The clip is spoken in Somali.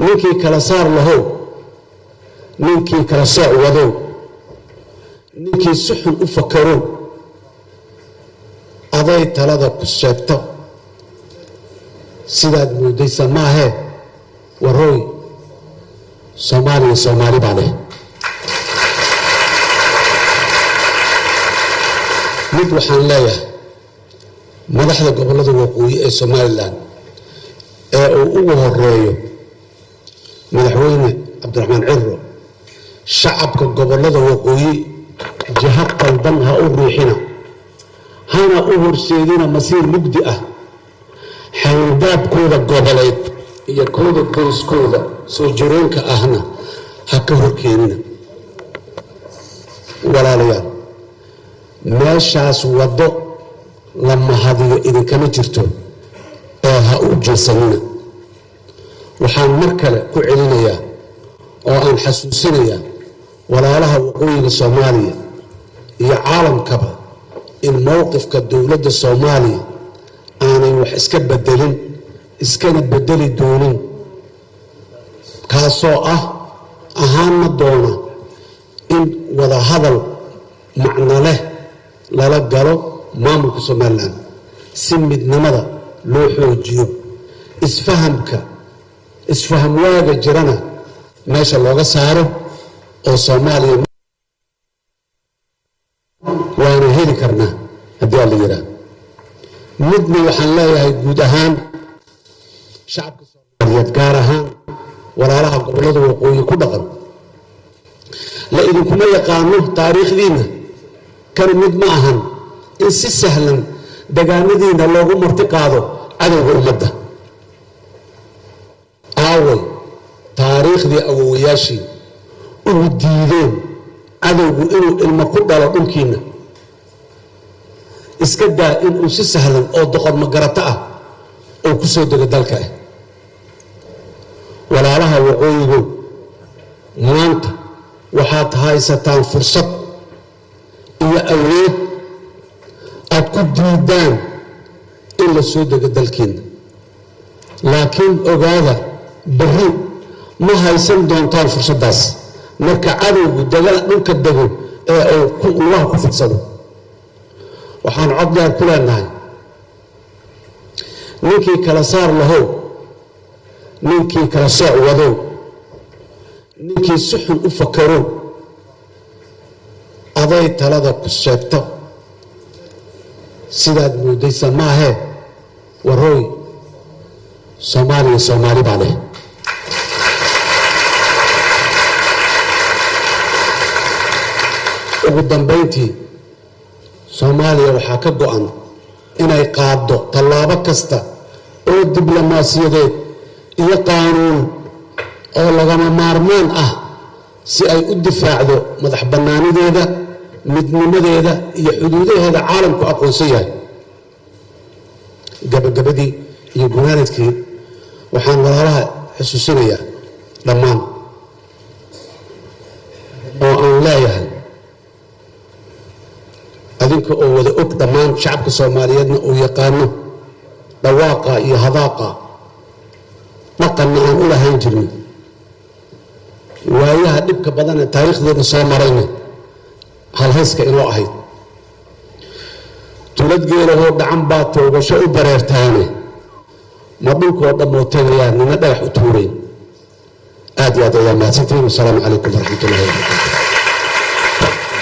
ninkii kala saar lahow ninkii kala sooc wadow ninkii si xun u fakaro aday talada ku sheegto sidaad moodaysa maahe warooy Soomaali baa leh mid waxaan leeyahay madaxda gobolada waqooyi ee Somaliland ee uu ugu horeeyo madaxweyne Cabdiraxmaan Cirro shacabka gobolada waqooyi jihad qaldan ha u riixina hana u horseedina masiir mugdi ah xandaabkooda goboleed iyo kooda qoyskooda soo jireenka ahna ha ka horkeenina walaalayaal meeshaas wado lama hadiyo idinkama jirto ee ha u jeesanina waxaan mar kale ku celinayaa oo aan xasuusinayaa walaalaha waqooyiga Soomaaliya iyo caalamkaba in mowqifka dawladda Soomaaliya aanay wax iska bedelin iskana bedeli doonin kaasoo ahaana doona in wada hadal macno leh lala galo maamulka Somaliland si midnimada loo xoojiyo isfaham waaga jirana meesha looga saaro oo Soomaaliya waana heli karnaa haddii la yiraahdo midna waxaan leeyahay guud ahaan shacabka Soomaaliyeed gaar ahaan walaalaha gobolada waqooyi ku dhaqan la idinkuma yaqaano taariikhdiina kan mid ma ahan in si sahlan dagaanadiina loogu marti qaado cadowga ummadda aaway taariikhdii awowayaashii ugu diideen cadowgu inuu ilmo ku dhalo dhulkiina iska daa inuu si sahlan oo doqon magarata ah oo ku soo dego dalka walaalaha waqooyigu maanta waxaad haysataan fursad iyo awood aad ku diidaan in la soo dego dalkiina laakiin ogaada berri ma haysan doontaan fursaddaas marka cadowgu dhulka dego ee uu lugaha ku fidsado waxaan cod dheer ku leenahay ninkii kala saar lahow ninkii kala sooc wadow ninkii si xun u fakaro aday talada ku sheegto sidaad moodaysa maahe warooy Soomaali baa leh ugu dambeyntii Soomaaliya waxaa ka go'an inay qaado tallaabo kasta oo diblomaasiyadeed iyo qaanuun oo lagama maarmaan ah si ay u difaacdo madax bannaanideeda midnimadeeda iyo xuduudaheeda caalamku aqoonsan yahay gabagabadii iyo gunaanadkii waxaan walaalaha xusuusinayaa dhammaan oo aan leeyahay adinka oo wada og dhammaan shacabka Soomaaliyeedna uu yaqaano dhawaaqa iyo hadaaqa dhaqanna aan u lahayn jirno waayaha dhibka badan ee taariikhdeena soo marayna halhayska inoo ahayd tuladgeelahoo dhacan baa toogasho u bareertaane ma dhulkoo dhammoo tegayaan nina dhagax u tuurayn aad iyo aad ayaa mahadsantihiin wasalaamu calaykum waraxmatullahi wabarakaatu